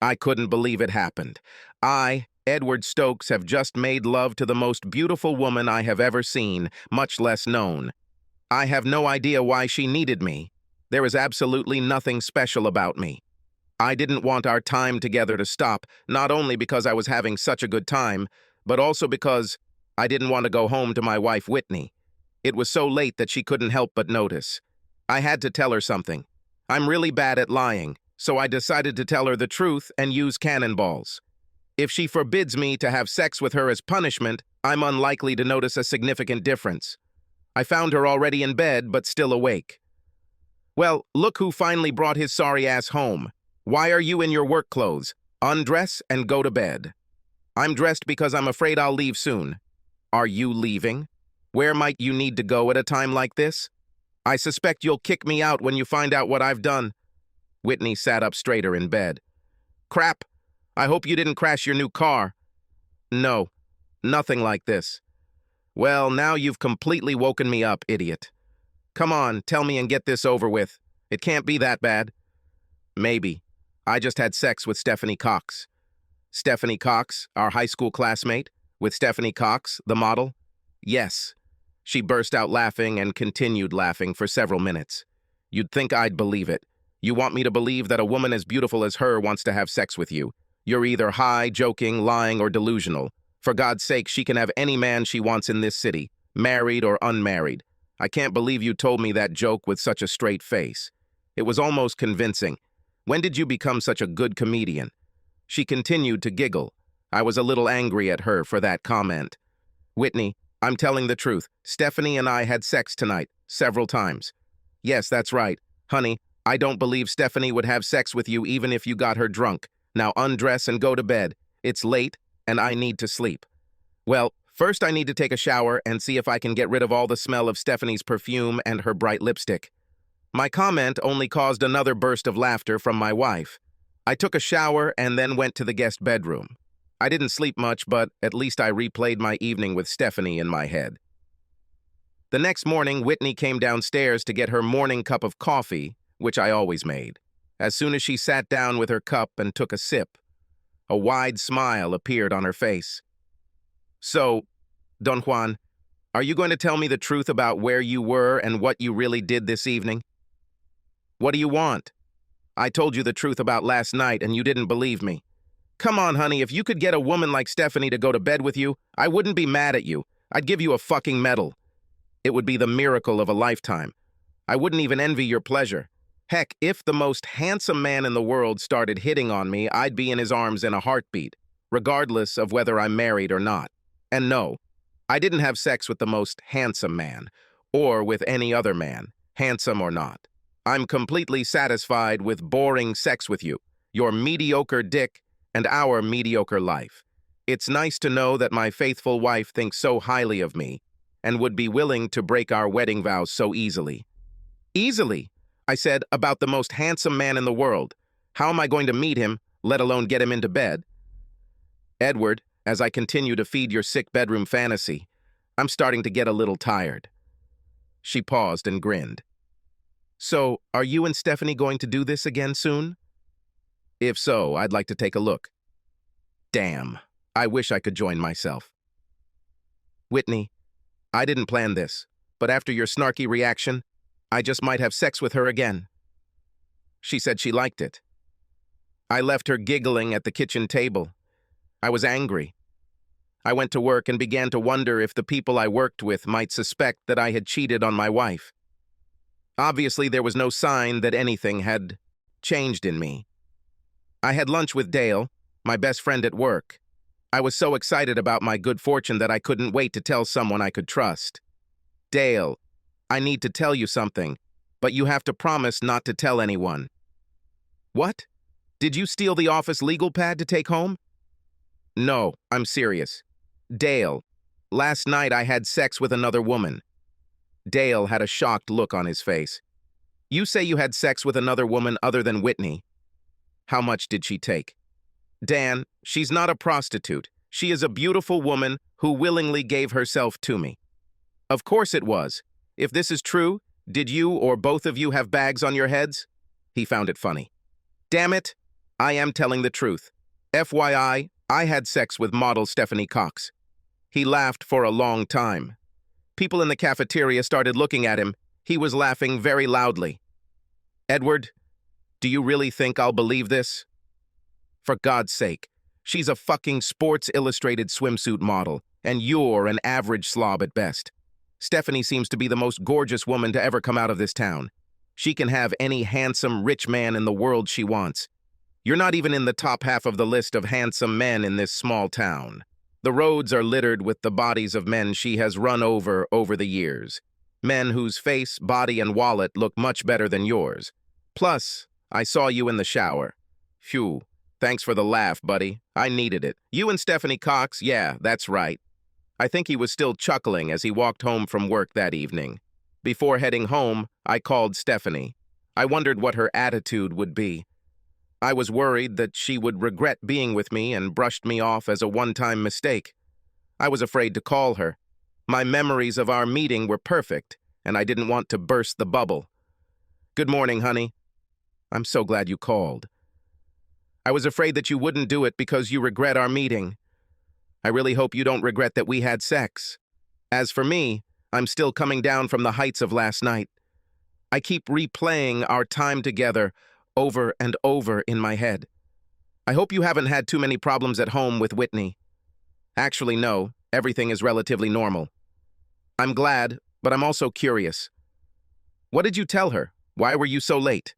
I couldn't believe it happened. I, Edward Stokes, have just made love to the most beautiful woman I have ever seen, much less known. I have no idea why she needed me. There is absolutely nothing special about me. I didn't want our time together to stop, not only because I was having such a good time, but also because I didn't want to go home to my wife Whitney. It was so late that she couldn't help but notice. I had to tell her something. I'm really bad at lying, so I decided to tell her the truth and use cannonballs. If she forbids me to have sex with her as punishment, I'm unlikely to notice a significant difference. I found her already in bed, but still awake. Well, look who finally brought his sorry ass home. Why are you in your work clothes? Undress and go to bed. I'm dressed because I'm afraid I'll leave soon. Are you leaving? Where might you need to go at a time like this? I suspect you'll kick me out when you find out what I've done. Whitney sat up straighter in bed. Crap. I hope you didn't crash your new car. No, nothing like this. Well, now you've completely woken me up, idiot. Come on, tell me and get this over with. It can't be that bad. Maybe. I just had sex with Stephanie Cox. Stephanie Cox, our high school classmate? With Stephanie Cox, the model? Yes. She burst out laughing and continued laughing for several minutes. You'd think I'd believe it. You want me to believe that a woman as beautiful as her wants to have sex with you. You're either high, joking, lying, or delusional. For God's sake, she can have any man she wants in this city, married or unmarried. I can't believe you told me that joke with such a straight face. It was almost convincing. When did you become such a good comedian? She continued to giggle. I was a little angry at her for that comment. Whitney, I'm telling the truth. Stephanie and I had sex tonight, several times. Yes, that's right. Honey, I don't believe Stephanie would have sex with you even if you got her drunk. Now undress and go to bed. It's late, and I need to sleep. Well, first I need to take a shower and see if I can get rid of all the smell of Stephanie's perfume and her bright lipstick. My comment only caused another burst of laughter from my wife. I took a shower and then went to the guest bedroom. I didn't sleep much, but at least I replayed my evening with Stephanie in my head. The next morning, Whitney came downstairs to get her morning cup of coffee, which I always made. As soon as she sat down with her cup and took a sip, a wide smile appeared on her face. So, Don Juan, are you going to tell me the truth about where you were and what you really did this evening? What do you want? I told you the truth about last night and you didn't believe me. Come on, honey, if you could get a woman like Stephanie to go to bed with you, I wouldn't be mad at you. I'd give you a fucking medal. It would be the miracle of a lifetime. I wouldn't even envy your pleasure. Heck, if the most handsome man in the world started hitting on me, I'd be in his arms in a heartbeat, regardless of whether I'm married or not. And no, I didn't have sex with the most handsome man, or with any other man, handsome or not. I'm completely satisfied with boring sex with you, your mediocre dick, and our mediocre life. It's nice to know that my faithful wife thinks so highly of me, and would be willing to break our wedding vows so easily. Easily? I said, about the most handsome man in the world. How am I going to meet him, let alone get him into bed? Edward, as I continue to feed your sick bedroom fantasy, I'm starting to get a little tired. She paused and grinned. So, are you and Stephanie going to do this again soon? If so, I'd like to take a look. Damn, I wish I could join myself. Whitney, I didn't plan this, but after your snarky reaction, I just might have sex with her again. She said she liked it. I left her giggling at the kitchen table. I was angry. I went to work and began to wonder if the people I worked with might suspect that I had cheated on my wife. Obviously, there was no sign that anything had changed in me. I had lunch with Dale, my best friend at work. I was so excited about my good fortune that I couldn't wait to tell someone I could trust. Dale, I need to tell you something, but you have to promise not to tell anyone. What? Did you steal the office legal pad to take home? No, I'm serious. Dale, last night I had sex with another woman. Dale had a shocked look on his face. You say you had sex with another woman other than Whitney. How much did she take? Dan, she's not a prostitute. She is a beautiful woman who willingly gave herself to me. Of course it was. If this is true, did you or both of you have bags on your heads? He found it funny. Damn it! I am telling the truth. FYI, I had sex with model Stephanie Cox. He laughed for a long time. People in the cafeteria started looking at him. He was laughing very loudly. Edward, do you really think I'll believe this? For God's sake, she's a fucking Sports Illustrated swimsuit model, and you're an average slob at best. Stephanie seems to be the most gorgeous woman to ever come out of this town. She can have any handsome, rich man in the world she wants. You're not even in the top half of the list of handsome men in this small town. The roads are littered with the bodies of men she has run over the years. Men whose face, body, and wallet look much better than yours. Plus, I saw you in the shower. Phew, thanks for the laugh, buddy. I needed it. You and Stephanie Cox, yeah, that's right. I think he was still chuckling as he walked home from work that evening. Before heading home, I called Stephanie. I wondered what her attitude would be. I was worried that she would regret being with me and brushed me off as a one-time mistake. I was afraid to call her. My memories of our meeting were perfect, and I didn't want to burst the bubble. Good morning, honey. I'm so glad you called. I was afraid that you wouldn't do it because you regret our meeting. I really hope you don't regret that we had sex. As for me, I'm still coming down from the heights of last night. I keep replaying our time together over and over in my head. I hope you haven't had too many problems at home with Whitney. Actually, no, everything is relatively normal. I'm glad, but I'm also curious. What did you tell her? Why were you so late?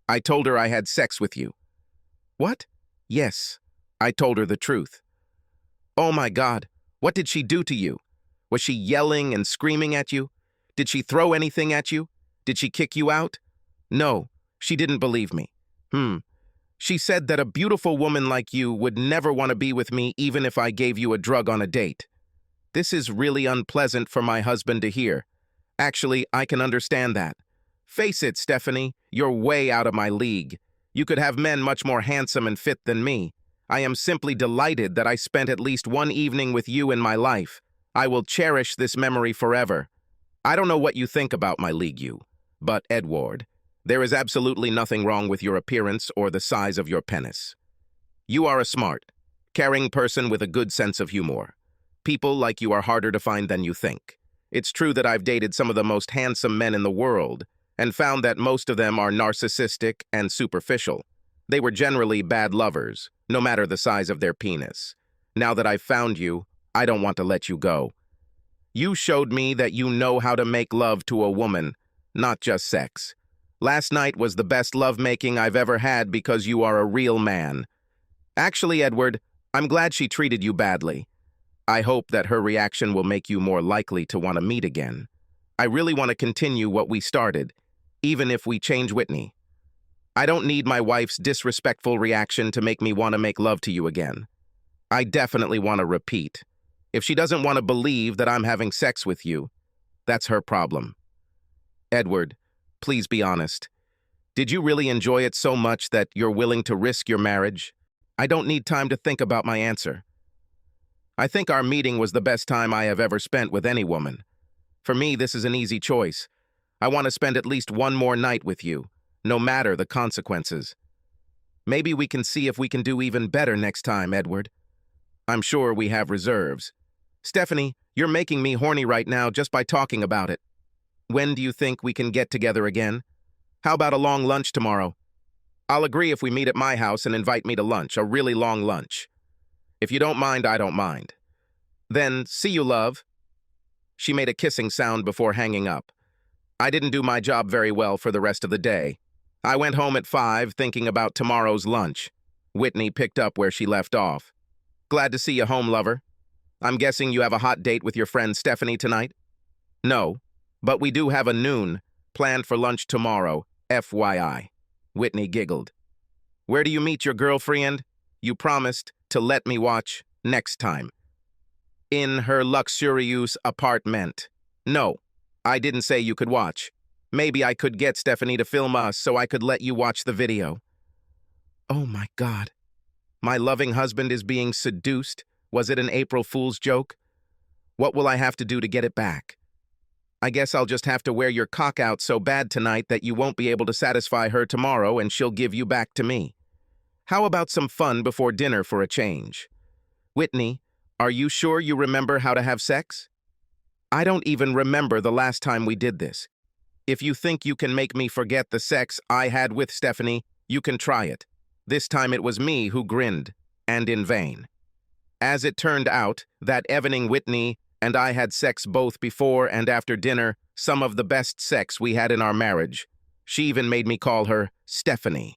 I told her I had sex with you. What? Yes, I told her the truth. Oh my God, what did she do to you? Was she yelling and screaming at you? Did she throw anything at you? Did she kick you out? No, she didn't believe me. She said that a beautiful woman like you would never want to be with me even if I gave you a drug on a date. This is really unpleasant for my husband to hear. Actually, I can understand that. Face it, Stephanie, you're way out of my league. You could have men much more handsome and fit than me. I am simply delighted that I spent at least one evening with you in my life. I will cherish this memory forever. I don't know what you think about my league, but Edward, there is absolutely nothing wrong with your appearance or the size of your penis. You are a smart, caring person with a good sense of humor. People like you are harder to find than you think. It's true that I've dated some of the most handsome men in the world and found that most of them are narcissistic and superficial. They were generally bad lovers, no matter the size of their penis. Now that I've found you, I don't want to let you go. You showed me that you know how to make love to a woman, not just sex. Last night was the best lovemaking I've ever had because you are a real man. Actually, Edward, I'm glad she treated you badly. I hope that her reaction will make you more likely to want to meet again. I really want to continue what we started, even if we change Whitney. I don't need my wife's disrespectful reaction to make me want to make love to you again. I definitely want to repeat. If she doesn't want to believe that I'm having sex with you, that's her problem. Edward, please be honest. Did you really enjoy it so much that you're willing to risk your marriage? I don't need time to think about my answer. I think our meeting was the best time I have ever spent with any woman. For me, this is an easy choice. I want to spend at least one more night with you, no matter the consequences. Maybe we can see if we can do even better next time, Edward. I'm sure we have reserves. Stephanie, you're making me horny right now just by talking about it. When do you think we can get together again? How about a long lunch tomorrow? I'll agree if we meet at my house and invite me to lunch, a really long lunch. If you don't mind, I don't mind. Then, see you, love. She made a kissing sound before hanging up. I didn't do my job very well for the rest of the day. I went home at 5 thinking about tomorrow's lunch. Whitney picked up where she left off. Glad to see you home, lover. I'm guessing you have a hot date with your friend Stephanie tonight? No, but we do have a noon planned for lunch tomorrow, FYI. Whitney giggled. Where do you meet your girlfriend? You promised to let me watch next time. In her luxurious apartment. No, I didn't say you could watch. Maybe I could get Stephanie to film us so I could let you watch the video. Oh my God. My loving husband is being seduced. Was it an April Fool's joke? What will I have to do to get it back? I guess I'll just have to wear your cock out so bad tonight that you won't be able to satisfy her tomorrow and she'll give you back to me. How about some fun before dinner for a change? Whitney, are you sure you remember how to have sex? I don't even remember the last time we did this. If you think you can make me forget the sex I had with Stephanie, you can try it. This time it was me who grinned, and in vain. As it turned out, that evening Whitney and I had sex both before and after dinner, some of the best sex we had in our marriage. She even made me call her Stephanie.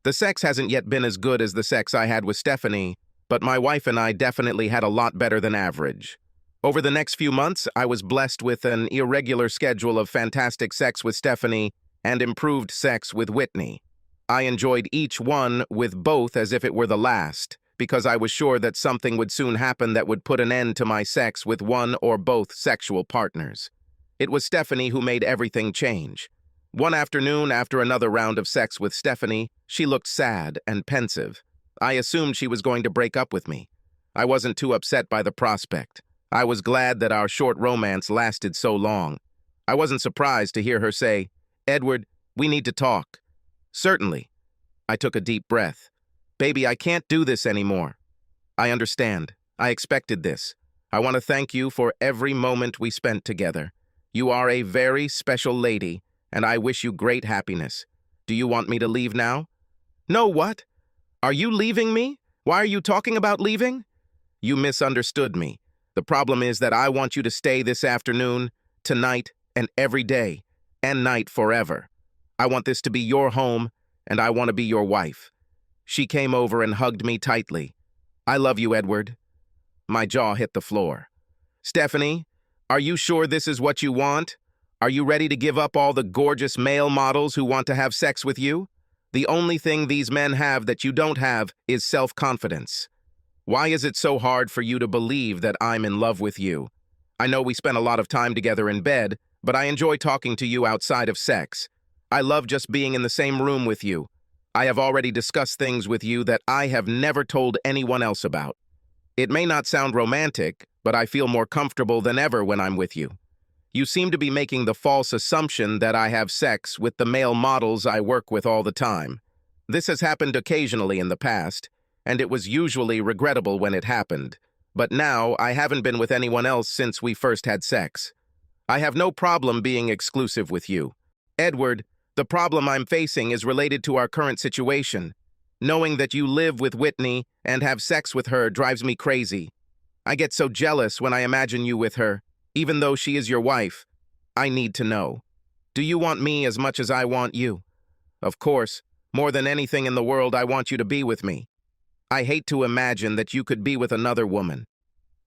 The sex hasn't yet been as good as the sex I had with Stephanie, but my wife and I definitely had a lot better than average. Over the next few months, I was blessed with an irregular schedule of fantastic sex with Stephanie and improved sex with Whitney. I enjoyed each one with both as if it were the last, because I was sure that something would soon happen that would put an end to my sex with one or both sexual partners. It was Stephanie who made everything change. One afternoon, after another round of sex with Stephanie, she looked sad and pensive. I assumed she was going to break up with me. I wasn't too upset by the prospect. I was glad that our short romance lasted so long. I wasn't surprised to hear her say, "Edward, we need to talk." "Certainly." I took a deep breath. "Baby, I can't do this anymore." "I understand. I expected this. I want to thank you for every moment we spent together. You are a very special lady, and I wish you great happiness. Do you want me to leave now?" "No, what? Are you leaving me? Why are you talking about leaving?" "You misunderstood me. The problem is that I want you to stay this afternoon, tonight, and every day, and night forever. I want this to be your home, and I want to be your wife." She came over and hugged me tightly. "I love you, Edward." My jaw hit the floor. "Stephanie, are you sure this is what you want? Are you ready to give up all the gorgeous male models who want to have sex with you? The only thing these men have that you don't have is self-confidence. Why is it so hard for you to believe that I'm in love with you? I know we spent a lot of time together in bed, but I enjoy talking to you outside of sex. I love just being in the same room with you. I have already discussed things with you that I have never told anyone else about. It may not sound romantic, but I feel more comfortable than ever when I'm with you. You seem to be making the false assumption that I have sex with the male models I work with all the time. This has happened occasionally in the past, and it was usually regrettable when it happened. But now, I haven't been with anyone else since we first had sex. I have no problem being exclusive with you. Edward, the problem I'm facing is related to our current situation. Knowing that you live with Whitney and have sex with her drives me crazy. I get so jealous when I imagine you with her, even though she is your wife. I need to know. Do you want me as much as I want you? Of course, more than anything in the world, I want you to be with me. I hate to imagine that you could be with another woman.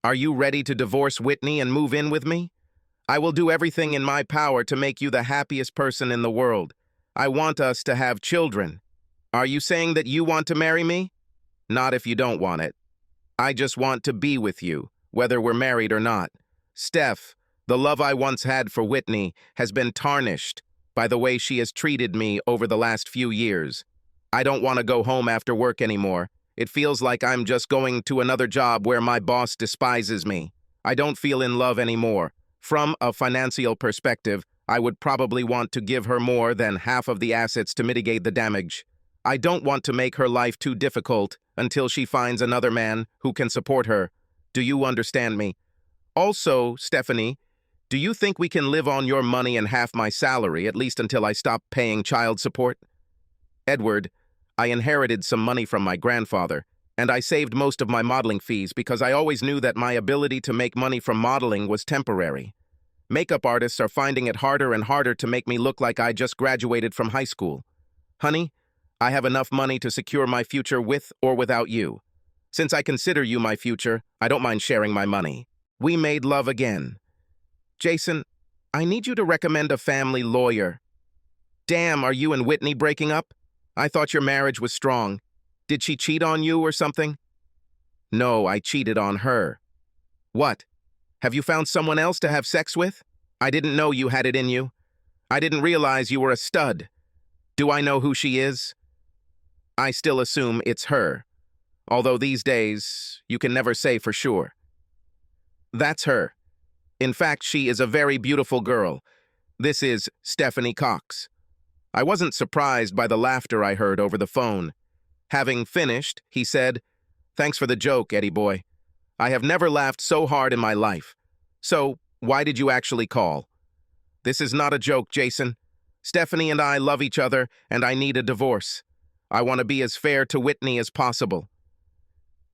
Are you ready to divorce Whitney and move in with me? I will do everything in my power to make you the happiest person in the world. I want us to have children. Are you saying that you want to marry me? Not if you don't want it. I just want to be with you, whether we're married or not. Steph, the love I once had for Whitney has been tarnished by the way she has treated me over the last few years. I don't want to go home after work anymore. It feels like I'm just going to another job where my boss despises me. I don't feel in love anymore. From a financial perspective, I would probably want to give her more than half of the assets to mitigate the damage. I don't want to make her life too difficult until she finds another man who can support her. Do you understand me? Also, Stephanie, do you think we can live on your money and half my salary, at least until I stop paying child support? Edward, I inherited some money from my grandfather, and I saved most of my modeling fees because I always knew that my ability to make money from modeling was temporary. Makeup artists are finding it harder and harder to make me look like I just graduated from high school. Honey, I have enough money to secure my future with or without you. Since I consider you my future, I don't mind sharing my money. We made love again. Jason, I need you to recommend a family lawyer. Damn, are you and Whitney breaking up? I thought your marriage was strong. Did she cheat on you or something? No, I cheated on her. What? Have you found someone else to have sex with? I didn't know you had it in you. I didn't realize you were a stud. Do I know who she is? I still assume it's her. Although these days, you can never say for sure. That's her. In fact, she is a very beautiful girl. This is Stephanie Cox. I wasn't surprised by the laughter I heard over the phone. Having finished, he said, "Thanks for the joke, Eddie boy. I have never laughed so hard in my life. So, why did you actually call?" "This is not a joke, Jason. Stephanie and I love each other, and I need a divorce. I want to be as fair to Whitney as possible."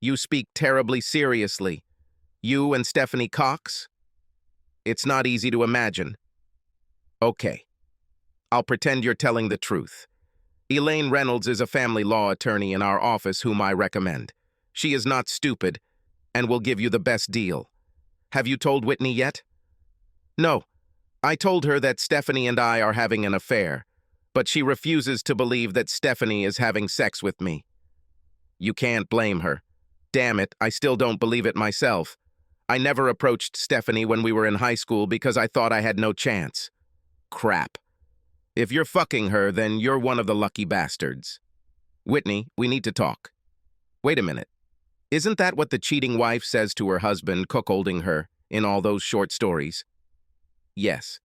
"You speak terribly seriously. You and Stephanie Cox?" "It's not easy to imagine." "Okay. I'll pretend you're telling the truth. Elaine Reynolds is a family law attorney in our office whom I recommend. She is not stupid and will give you the best deal. Have you told Whitney yet?" "No. I told her that Stephanie and I are having an affair, but she refuses to believe that Stephanie is having sex with me." "You can't blame her. Damn it, I still don't believe it myself. I never approached Stephanie when we were in high school because I thought I had no chance." "Crap. If you're fucking her, then you're one of the lucky bastards." "Whitney, we need to talk." "Wait a minute. Isn't that what the cheating wife says to her husband, cuckolding her, in all those short stories?" "Yes.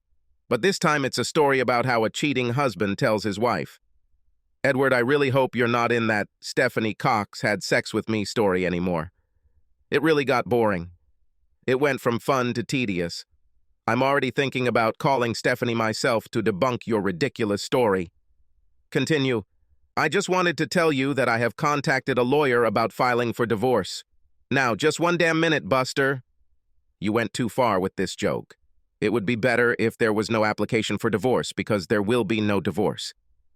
But this time it's a story about how a cheating husband tells his wife. Edward, I really hope you're not in that Stephanie Cox had sex with me story anymore. It really got boring. It went from fun to tedious. I'm already thinking about calling Stephanie myself to debunk your ridiculous story." "Continue. I just wanted to tell you that I have contacted a lawyer about filing for divorce. Now, just one damn minute, Buster." "You went too far with this joke. It would be better if there was no application for divorce, because there will be no divorce.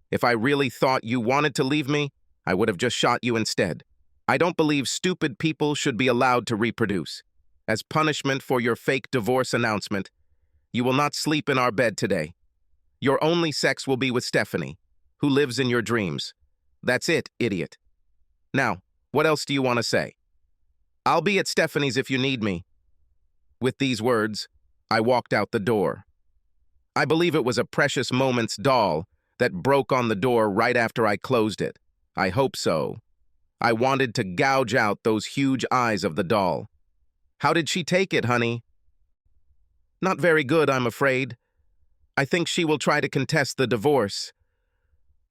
If I really thought you wanted to leave me, I would have just shot you instead. I don't believe stupid people should be allowed to reproduce. As punishment for your fake divorce announcement, you will not sleep in our bed today. Your only sex will be with Stephanie, who lives in your dreams. That's it, idiot. Now, what else do you want to say?" "I'll be at Stephanie's if you need me." With these words, I walked out the door. I believe it was a Precious Moments doll that broke on the door right after I closed it. I hope so. I wanted to gouge out those huge eyes of the doll. "How did she take it, honey?" "Not very good, I'm afraid. I think she will try to contest the divorce.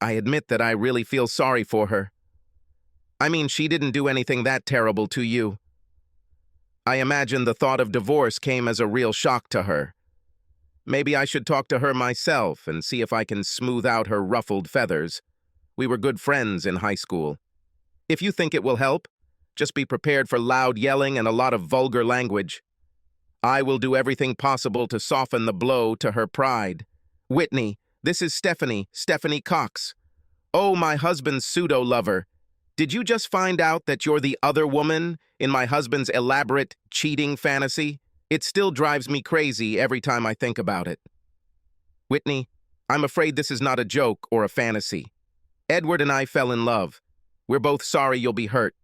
I admit that I really feel sorry for her. I mean, she didn't do anything that terrible to you." I imagine the thought of divorce came as a real shock to her. Maybe I should talk to her myself and see if I can smooth out her ruffled feathers. We were good friends in high school. If you think it will help, just be prepared for loud yelling and a lot of vulgar language. I will do everything possible to soften the blow to her pride. "Whitney, this is Stephanie Cox. Oh, my husband's pseudo-lover. Did you just find out that you're the other woman in my husband's elaborate cheating fantasy? It still drives me crazy every time I think about it." "Whitney, I'm afraid this is not a joke or a fantasy. Edward and I fell in love. We're both sorry you'll be hurt.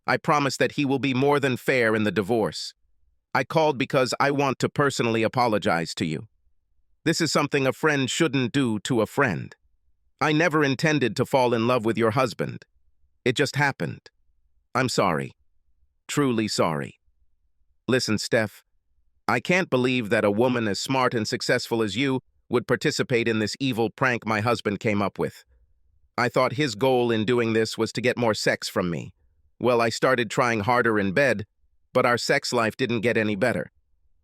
I promise that he will be more than fair in the divorce. I called because I want to personally apologize to you. This is something a friend shouldn't do to a friend. I never intended to fall in love with your husband. It just happened. I'm sorry. Truly sorry. Listen, Steph, I can't believe that a woman as smart and successful as you would participate in this evil prank my husband came up with. I thought his goal in doing this was to get more sex from me. Well, I started trying harder in bed, but our sex life didn't get any better.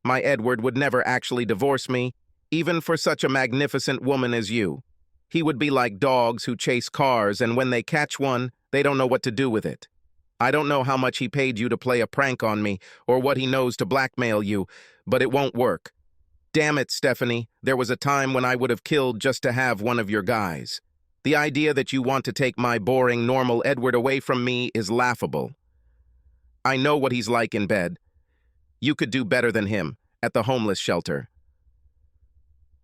My Edward would never actually divorce me, even for such a magnificent woman as you. He would be like dogs who chase cars, and when they catch one, they don't know what to do with it. I don't know how much he paid you to play a prank on me, or what he knows to blackmail you, but it won't work. Damn it, Stephanie, there was a time when I would have killed just to have one of your guys. The idea that you want to take my boring, normal Edward away from me is laughable. I know what he's like in bed. You could do better than him, at the homeless shelter.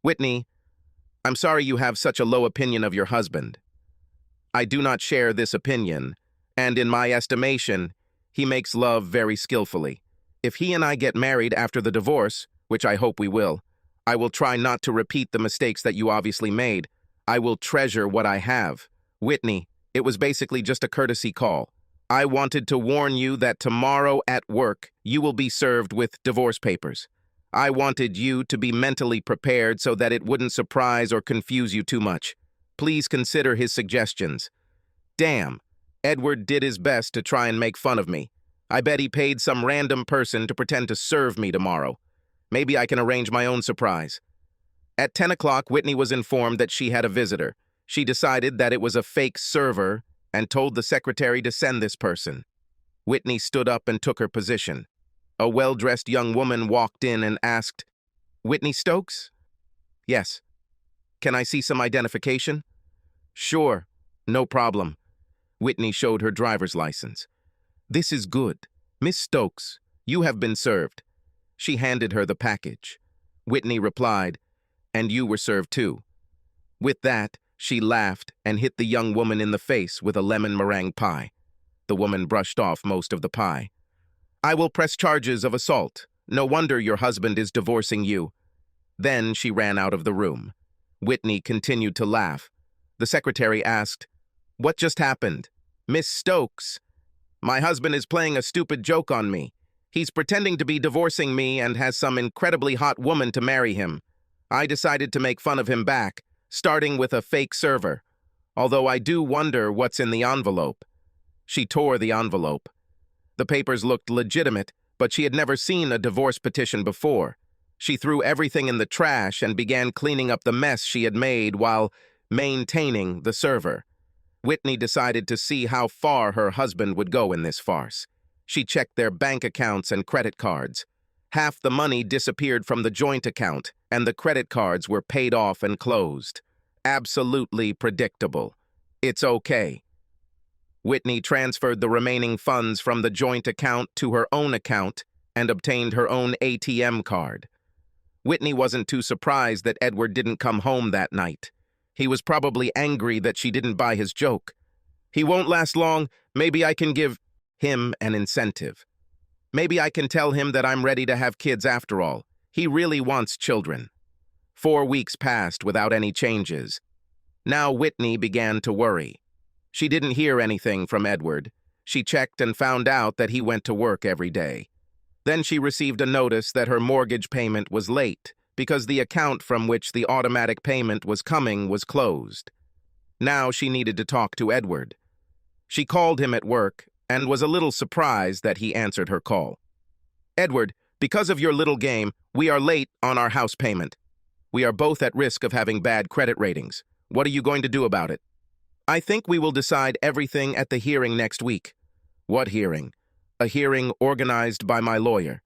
Whitney, I'm sorry you have such a low opinion of your husband. I do not share this opinion, and in my estimation, he makes love very skillfully. If he and I get married after the divorce, which I hope we will try not to repeat the mistakes that you obviously made. I will treasure what I have. Whitney, it was basically just a courtesy call. I wanted to warn you that tomorrow at work, you will be served with divorce papers. I wanted you to be mentally prepared so that it wouldn't surprise or confuse you too much. Please consider his suggestions. Damn, Edward did his best to try and make fun of me. I bet he paid some random person to pretend to serve me tomorrow. Maybe I can arrange my own surprise. At 10 o'clock, Whitney was informed that she had a visitor. She decided that it was a fake server and told the secretary to send this person. Whitney stood up and took her position. A well-dressed young woman walked in and asked, "Whitney Stokes?" "Yes." "Can I see some identification?" "Sure, no problem." Whitney showed her driver's license. "This is good. Miss Stokes, you have been served." She handed her the package. Whitney replied, "And you were served too." With that, she laughed and hit the young woman in the face with a lemon meringue pie. The woman brushed off most of the pie. "I will press charges of assault. No wonder your husband is divorcing you." Then she ran out of the room. Whitney continued to laugh. The secretary asked, "What just happened?" "Miss Stokes, my husband is playing a stupid joke on me. He's pretending to be divorcing me and has some incredibly hot woman to marry him. I decided to make fun of him back, starting with a fake server. Although I do wonder what's in the envelope." She tore the envelope. The papers looked legitimate, but she had never seen a divorce petition before. She threw everything in the trash and began cleaning up the mess she had made while maintaining the server. Whitney decided to see how far her husband would go in this farce. She checked their bank accounts and credit cards. Half the money disappeared from the joint account, and the credit cards were paid off and closed. Absolutely predictable. It's okay. Whitney transferred the remaining funds from the joint account to her own account and obtained her own ATM card. Whitney wasn't too surprised that Edward didn't come home that night. He was probably angry that she didn't buy his joke. "He won't last long. Maybe I can give him an incentive. Maybe I can tell him that I'm ready to have kids after all. He really wants children." 4 weeks passed without any changes. Now Whitney began to worry. She didn't hear anything from Edward. She checked and found out that he went to work every day. Then she received a notice that her mortgage payment was late because the account from which the automatic payment was coming was closed. Now she needed to talk to Edward. She called him at work and was a little surprised that he answered her call. "Edward, because of your little game, we are late on our house payment. We are both at risk of having bad credit ratings. What are you going to do about it?" "I think we will decide everything at the hearing next week." "What hearing?" "A hearing organized by my lawyer."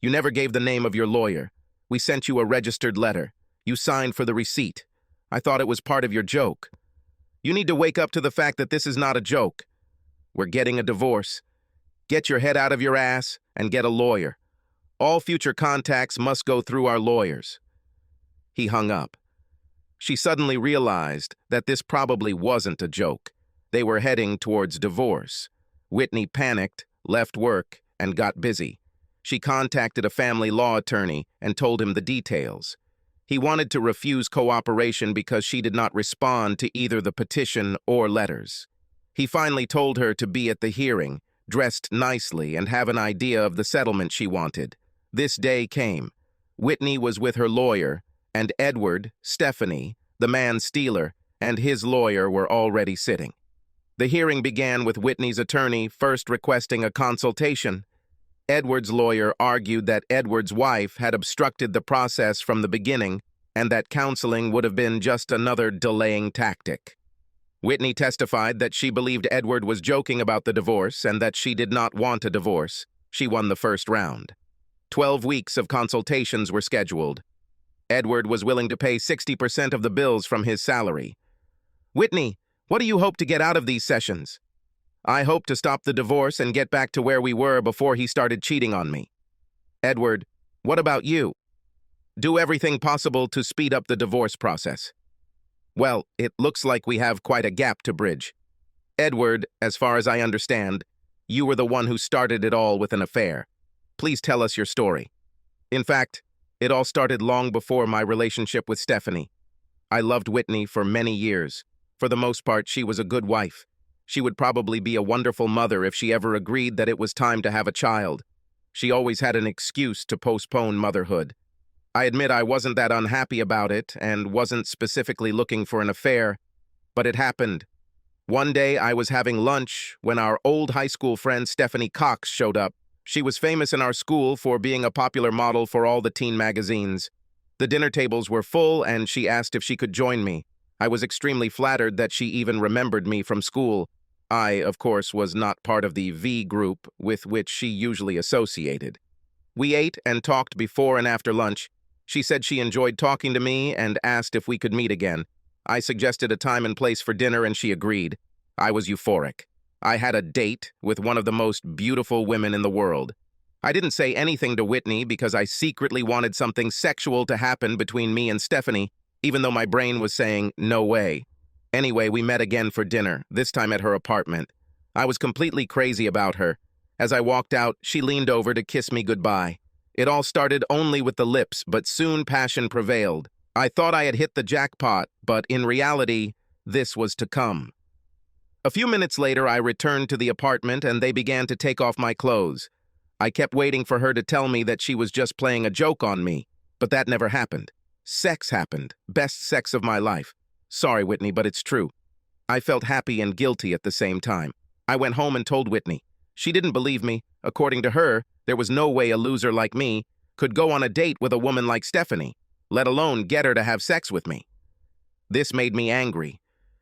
"You never gave the name of your lawyer. We sent you a registered letter. You signed for the receipt. I thought it was part of your joke. You need to wake up to the fact that this is not a joke. We're getting a divorce. Get your head out of your ass and get a lawyer. All future contacts must go through our lawyers." He hung up. She suddenly realized that this probably wasn't a joke. They were heading towards divorce. Whitney panicked, left work, and got busy. She contacted a family law attorney and told him the details. He wanted to refuse cooperation because she did not respond to either the petition or letters. He finally told her to be at the hearing, dressed nicely, and have an idea of the settlement she wanted. This day came. Whitney was with her lawyer, and Edward, Stephanie, the man-stealer, and his lawyer were already sitting. The hearing began with Whitney's attorney first requesting a consultation. Edward's lawyer argued that Edward's wife had obstructed the process from the beginning and that counseling would have been just another delaying tactic. Whitney testified that she believed Edward was joking about the divorce and that she did not want a divorce. She won the first round. 12 weeks of consultations were scheduled. Edward was willing to pay 60% of the bills from his salary. "Whitney, what do you hope to get out of these sessions?" "I hope to stop the divorce and get back to where we were before he started cheating on me." "Edward, what about you?" "Do everything possible to speed up the divorce process." "Well, it looks like we have quite a gap to bridge. Edward, as far as I understand, you were the one who started it all with an affair. Please tell us your story." "In fact, it all started long before my relationship with Stephanie. I loved Whitney for many years. For the most part, she was a good wife. She would probably be a wonderful mother if she ever agreed that it was time to have a child. She always had an excuse to postpone motherhood. I admit I wasn't that unhappy about it and wasn't specifically looking for an affair, but it happened. One day I was having lunch when our old high school friend Stephanie Cox showed up. She was famous in our school for being a popular model for all the teen magazines. The dinner tables were full and she asked if she could join me. I was extremely flattered that she even remembered me from school. I, of course, was not part of the V group with which she usually associated. We ate and talked before and after lunch. She said she enjoyed talking to me and asked if we could meet again. I suggested a time and place for dinner and she agreed. I was euphoric. I had a date with one of the most beautiful women in the world. I didn't say anything to Whitney because I secretly wanted something sexual to happen between me and Stephanie, even though my brain was saying, no way. Anyway, we met again for dinner, this time at her apartment. I was completely crazy about her. As I walked out, she leaned over to kiss me goodbye. It all started only with the lips, but soon passion prevailed. I thought I had hit the jackpot, but in reality, this was to come. A few minutes later, I returned to the apartment and they began to take off my clothes. I kept waiting for her to tell me that she was just playing a joke on me, but that never happened. Sex happened. Best sex of my life. Sorry, Whitney, but it's true. I felt happy and guilty at the same time. I went home and told Whitney. She didn't believe me. According to her, there was no way a loser like me could go on a date with a woman like Stephanie, let alone get her to have sex with me. This made me angry.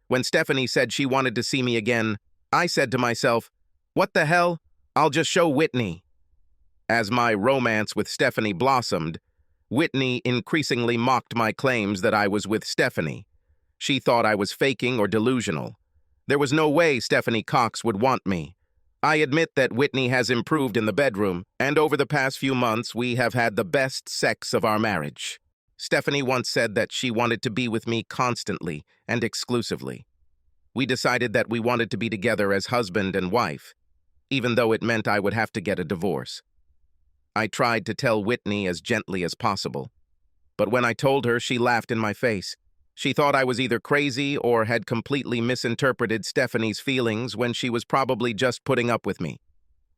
When Stephanie said she wanted to see me again, I said to myself, what the hell? I'll just show Whitney. As my romance with Stephanie blossomed, Whitney increasingly mocked my claims that I was with Stephanie. She thought I was faking or delusional. There was no way Stephanie Cox would want me. I admit that Whitney has improved in the bedroom, and over the past few months we have had the best sex of our marriage. Stephanie once said that she wanted to be with me constantly and exclusively. We decided that we wanted to be together as husband and wife, even though it meant I would have to get a divorce. I tried to tell Whitney as gently as possible, but when I told her, she laughed in my face. She thought I was either crazy or had completely misinterpreted Stephanie's feelings when she was probably just putting up with me.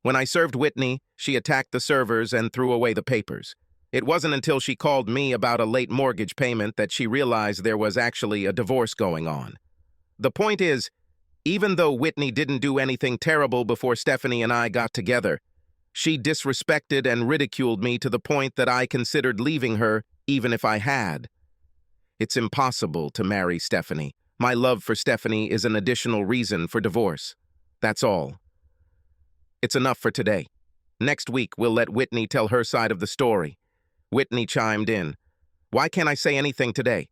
When I served Whitney, she attacked the servers and threw away the papers. It wasn't until she called me about a late mortgage payment that she realized there was actually a divorce going on. The point is, even though Whitney didn't do anything terrible before Stephanie and I got together, she disrespected and ridiculed me to the point that I considered leaving her even if I had. It's impossible to marry Stephanie. My love for Stephanie is an additional reason for divorce. That's all. It's enough for today. Next week, we'll let Whitney tell her side of the story. Whitney chimed in. Why can't I say anything today?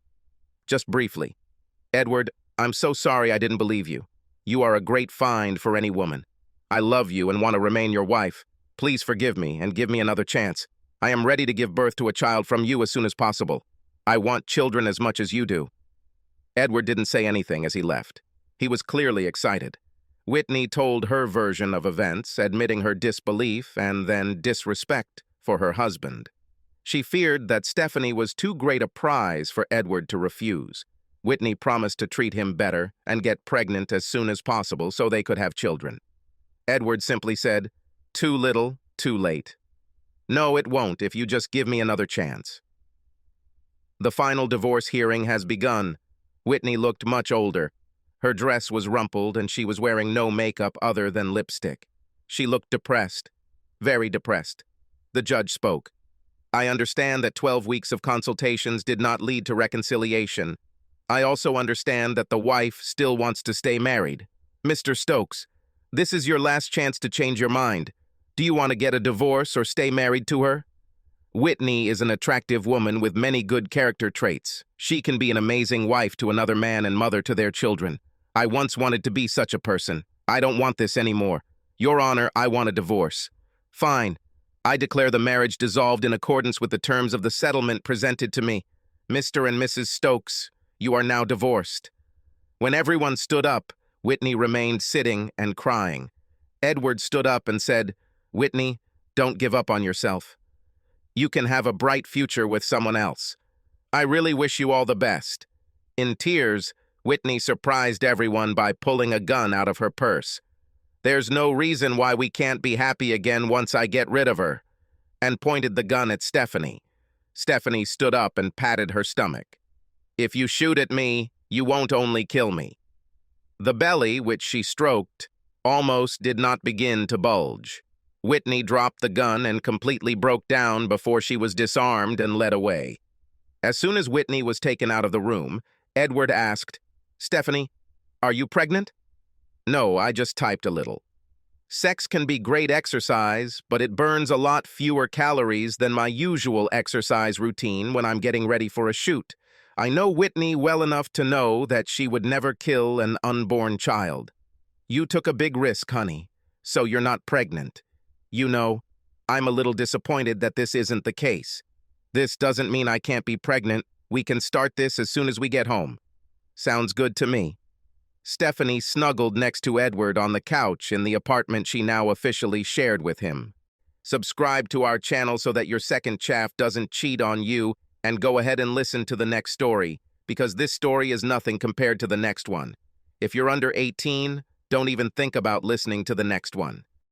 Just briefly. Edward, I'm so sorry I didn't believe you. You are a great find for any woman. I love you and want to remain your wife. Please forgive me and give me another chance. I am ready to give birth to a child from you as soon as possible. I want children as much as you do. Edward didn't say anything as he left. He was clearly excited. Whitney told her version of events, admitting her disbelief and then disrespect for her husband. She feared that Stephanie was too great a prize for Edward to refuse. Whitney promised to treat him better and get pregnant as soon as possible so they could have children. Edward simply said, too little, too late. No, it won't if you just give me another chance. The final divorce hearing has begun. Whitney looked much older. Her dress was rumpled and she was wearing no makeup other than lipstick. She looked depressed, very depressed. The judge spoke. I understand that 12 weeks of consultations did not lead to reconciliation. I also understand that the wife still wants to stay married. Mr. Stokes, this is your last chance to change your mind. Do you want to get a divorce or stay married to her? Whitney is an attractive woman with many good character traits. She can be an amazing wife to another man and mother to their children. I once wanted to be such a person. I don't want this anymore. Your Honor, I want a divorce. Fine. I declare the marriage dissolved in accordance with the terms of the settlement presented to me. Mr. and Mrs. Stokes, you are now divorced. When everyone stood up, Whitney remained sitting and crying. Edward stood up and said, Whitney, don't give up on yourself. You can have a bright future with someone else. I really wish you all the best. In tears, Whitney surprised everyone by pulling a gun out of her purse. There's no reason why we can't be happy again once I get rid of her, and pointed the gun at Stephanie. Stephanie stood up and patted her stomach. If you shoot at me, you won't only kill me. The belly, which she stroked, almost did not begin to bulge. Whitney dropped the gun and completely broke down before she was disarmed and led away. As soon as Whitney was taken out of the room, Edward asked, "Stephanie, are you pregnant?" "No, I just typed a little." Sex can be great exercise, but it burns a lot fewer calories than my usual exercise routine when I'm getting ready for a shoot. I know Whitney well enough to know that she would never kill an unborn child. You took a big risk, honey, so you're not pregnant. You know, I'm a little disappointed that this isn't the case. This doesn't mean I can't be pregnant. We can start this as soon as we get home. Sounds good to me. Stephanie snuggled next to Edward on the couch in the apartment she now officially shared with him. Subscribe to our channel so that your second chaff doesn't cheat on you, and go ahead and listen to the next story, because this story is nothing compared to the next one. If you're under 18, don't even think about listening to the next one.